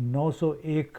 901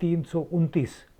329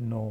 9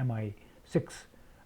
MI6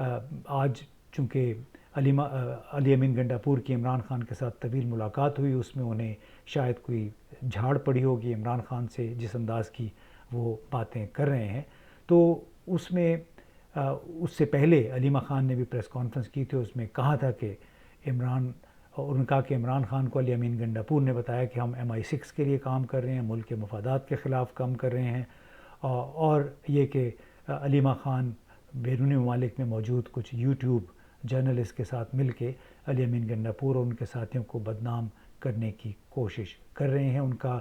آج چونکہ علی امین گنڈاپور کی عمران خان کے ساتھ طویل ملاقات ہوئی، اس میں انہیں شاید کوئی جھاڑ پڑی ہوگی عمران خان سے جس انداز کی وہ باتیں کر رہے ہیں، تو اس میں اس سے پہلے علیمہ خان نے بھی پریس کانفرنس کی تھی، اس میں کہا تھا کہ عمران خان کو علی امین گنڈاپور نے بتایا کہ ہم MI6 کے لیے کام کر رہے ہیں، ملک کے مفادات کے خلاف کام کر رہے ہیں، اور یہ کہ علیمہ خان بیرونی ممالک میں موجود کچھ یوٹیوب جرنلسٹ کے ساتھ مل کے علی امین گنڈاپور اور ان کے ساتھیوں کو بدنام کرنے کی کوشش کر رہے ہیں۔ ان کا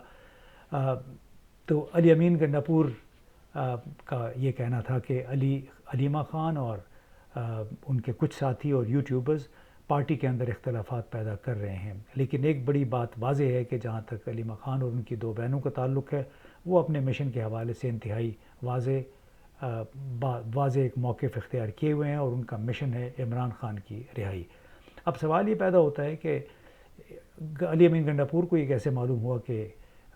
تو علی امین گنڈاپور کا یہ کہنا تھا کہ علیمہ خان اور ان کے کچھ ساتھی اور یوٹیوبرز پارٹی کے اندر اختلافات پیدا کر رہے ہیں، لیکن ایک بڑی بات واضح ہے کہ جہاں تک علیمہ خان اور ان کی دو بہنوں کا تعلق ہے، وہ اپنے مشن کے حوالے سے انتہائی واضح ایک موقف اختیار کیے ہوئے ہیں، اور ان کا مشن ہے عمران خان کی رہائی۔ اب سوال یہ پیدا ہوتا ہے کہ علی امین گنڈاپور کو یہ کیسے معلوم ہوا کہ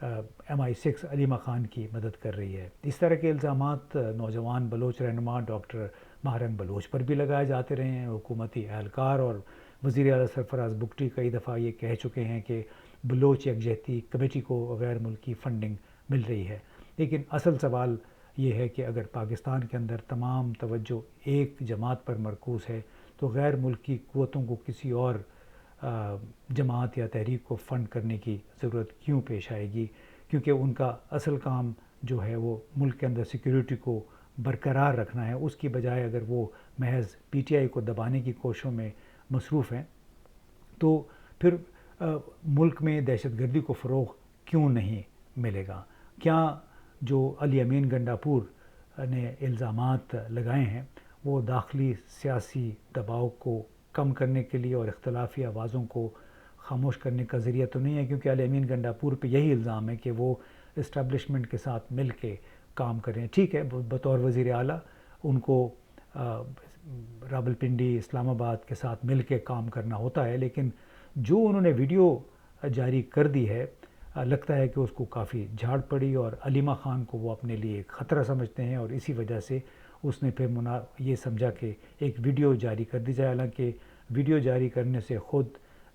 MI6 علیمہ خان کی مدد کر رہی ہے؟ اس طرح کے الزامات نوجوان بلوچ رہنما ڈاکٹر ماہرنگ بلوچ پر بھی لگائے جاتے رہے ہیں۔ حکومتی اہلکار اور وزیر اعلیٰ سرفراز بگٹی کئی دفعہ یہ کہہ چکے ہیں کہ بلوچ یکجہتی کمیٹی کو غیر ملکی فنڈنگ مل رہی ہے، لیکن اصل سوال یہ ہے کہ اگر پاکستان کے اندر تمام توجہ ایک جماعت پر مرکوز ہے تو غیر ملکی قوتوں کو کسی اور جماعت یا تحریک کو فنڈ کرنے کی ضرورت کیوں پیش آئے گی؟ کیونکہ ان کا اصل کام جو ہے وہ ملک کے اندر سیکیورٹی کو برقرار رکھنا ہے، اس کی بجائے اگر وہ محض PTI کو دبانے کی کوششوں میں مصروف ہیں تو پھر ملک میں دہشت گردی کو فروغ کیوں نہیں ملے گا؟ کیا جو علی امین گنڈاپور نے الزامات لگائے ہیں وہ داخلی سیاسی دباؤ کو کم کرنے کے لیے اور اختلافی آوازوں کو خاموش کرنے کا ذریعہ تو نہیں ہے؟ کیونکہ علی امین گنڈاپور پہ یہی الزام ہے کہ وہ اسٹیبلشمنٹ کے ساتھ مل کے کام کریں۔ ٹھیک ہے، بطور وزیر اعلیٰ ان کو راولپنڈی، اسلام آباد کے ساتھ مل کے کام کرنا ہوتا ہے، لیکن جو انہوں نے ویڈیو جاری کر دی ہے لگتا ہے کہ اس کو کافی جھاڑ پڑی، اور علیمہ خان کو وہ اپنے لیے ایک خطرہ سمجھتے ہیں، اور اسی وجہ سے اس نے پھر یہ سمجھا کہ ایک ویڈیو جاری کر دی جائے، حالانکہ ویڈیو جاری کرنے سے خود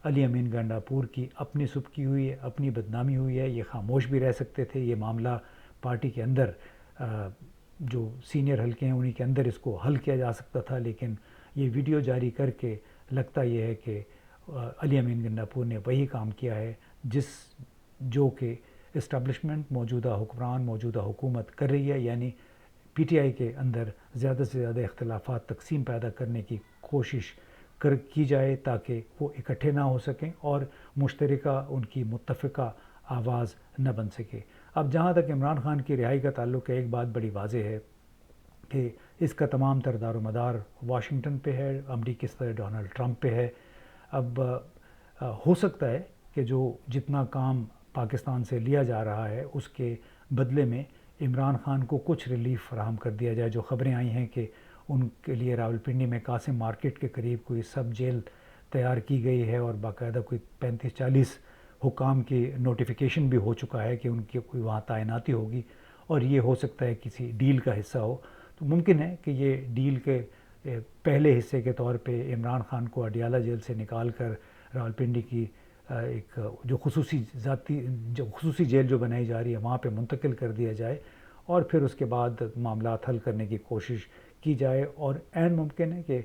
علی امین گنڈاپور کی اپنی سبکی ہوئی ہے، اپنی بدنامی ہوئی ہے، یہ خاموش بھی رہ سکتے تھے۔ یہ معاملہ پارٹی کے اندر جو سینئر حلقے ہیں انہی کے اندر اس کو حل کیا جا سکتا تھا، لیکن یہ ویڈیو جاری کر کے لگتا یہ ہے کہ علی امین گنڈاپور نے وہی کام کیا ہے جو کہ اسٹیبلشمنٹ، موجودہ حکمران، موجودہ حکومت کر رہی ہے، یعنی PTI کے اندر زیادہ سے زیادہ اختلافات تقسیم پیدا کرنے کی کوشش کی جائے تاکہ وہ اکٹھے نہ ہو سکیں اور مشترکہ ان کی متفقہ آواز نہ بن سکے۔ اب جہاں تک عمران خان کی رہائی کا تعلق ہے، ایک بات بڑی واضح ہے کہ اس کا تمام تر دار و مدار واشنگٹن پہ ہے، امریکی صدر ڈونلڈ ٹرمپ پہ ہے۔ اب ہو سکتا ہے کہ جو جتنا کام پاکستان سے لیا جا رہا ہے اس کے بدلے میں عمران خان کو کچھ ریلیف فراہم کر دیا جائے۔ جو خبریں آئی ہیں کہ ان کے لیے راولپنڈی میں قاسم مارکیٹ کے قریب کوئی سب جیل تیار کی گئی ہے، اور باقاعدہ کوئی 35-40 حکام کی نوٹیفیکیشن بھی ہو چکا ہے کہ ان کی کوئی وہاں تعیناتی ہوگی، اور یہ ہو سکتا ہے کسی ڈیل کا حصہ ہو۔ تو ممکن ہے کہ یہ ڈیل کے پہلے حصے کے طور پہ عمران خان کو اڈیالہ جیل سے نکال کر راولپنڈی کی ایک جو خصوصی جیل جو بنائی جا رہی ہے وہاں پہ منتقل کر دیا جائے، اور پھر اس کے بعد معاملات حل کرنے کی کوشش کی جائے۔ اور عین ممکن ہے کہ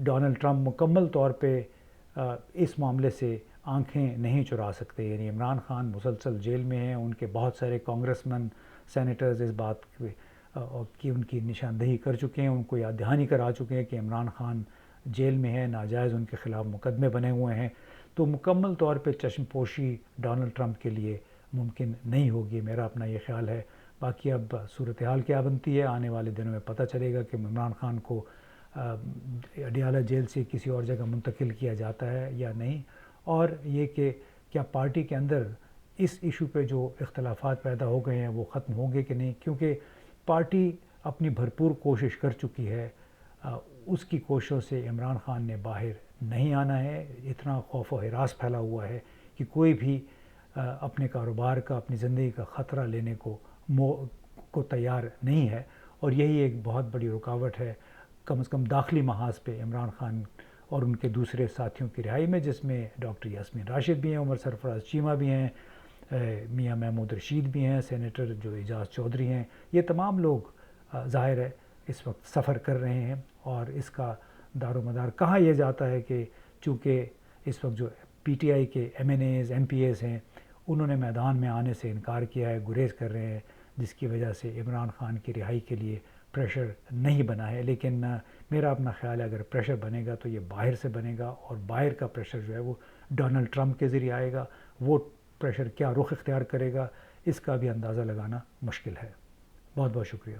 ڈونلڈ ٹرمپ مکمل طور پہ اس معاملے سے آنکھیں نہیں چرا سکتے، یعنی عمران خان مسلسل جیل میں ہیں، ان کے بہت سارے کانگریس مین، سینیٹرز اس بات کی ان کی نشاندہی کر چکے ہیں، ان کو یاد دہانی کرا چکے ہیں کہ عمران خان جیل میں ہے، ناجائز ان کے خلاف مقدمے بنے ہوئے ہیں، تو مکمل طور پہ چشم پوشی ڈونلڈ ٹرمپ کے لیے ممکن نہیں ہوگی، میرا اپنا یہ خیال ہے۔ باقی اب صورتحال کیا بنتی ہے آنے والے دنوں میں پتہ چلے گا کہ عمران خان کو اڈیالہ جیل سے کسی اور جگہ منتقل کیا جاتا ہے یا نہیں، اور یہ کہ کیا پارٹی کے اندر اس ایشو پہ جو اختلافات پیدا ہو گئے ہیں وہ ختم ہوں گے کہ نہیں، کیونکہ پارٹی اپنی بھرپور کوشش کر چکی ہے، اس کی کوششوں سے عمران خان نے باہر نہیں آنا ہے۔ اتنا خوف و ہراس پھیلا ہوا ہے کہ کوئی بھی اپنے کاروبار کا، اپنی زندگی کا خطرہ لینے کو تیار نہیں ہے، اور یہی ایک بہت بڑی رکاوٹ ہے کم از کم داخلی محاذ پہ عمران خان اور ان کے دوسرے ساتھیوں کی رہائی میں، جس میں ڈاکٹر یاسمین راشد بھی ہیں، عمر سرفراز چیمہ بھی ہیں، میاں محمود رشید بھی ہیں، سینیٹر جو اعجاز چودھری ہیں، یہ تمام لوگ ظاہر ہے اس وقت سفر کر رہے ہیں، اور اس کا دار و مدار کہاں یہ جاتا ہے کہ چونکہ اس وقت جو پی ٹی آئی کے M N As M P As ہیں انہوں نے میدان میں آنے سے انکار کیا ہے، گریز کر رہے ہیں، جس کی وجہ سے عمران خان کی رہائی کے لیے پریشر نہیں بنا ہے. لیکن میرا اپنا خیال ہے اگر پریشر بنے گا تو یہ باہر سے بنے گا، اور باہر کا پریشر جو ہے وہ ڈونلڈ ٹرمپ کے ذریعے آئے گا. وہ پریشر کیا رخ اختیار کرے گا اس کا بھی اندازہ لگانا مشکل ہے. بہت بہت شکریہ.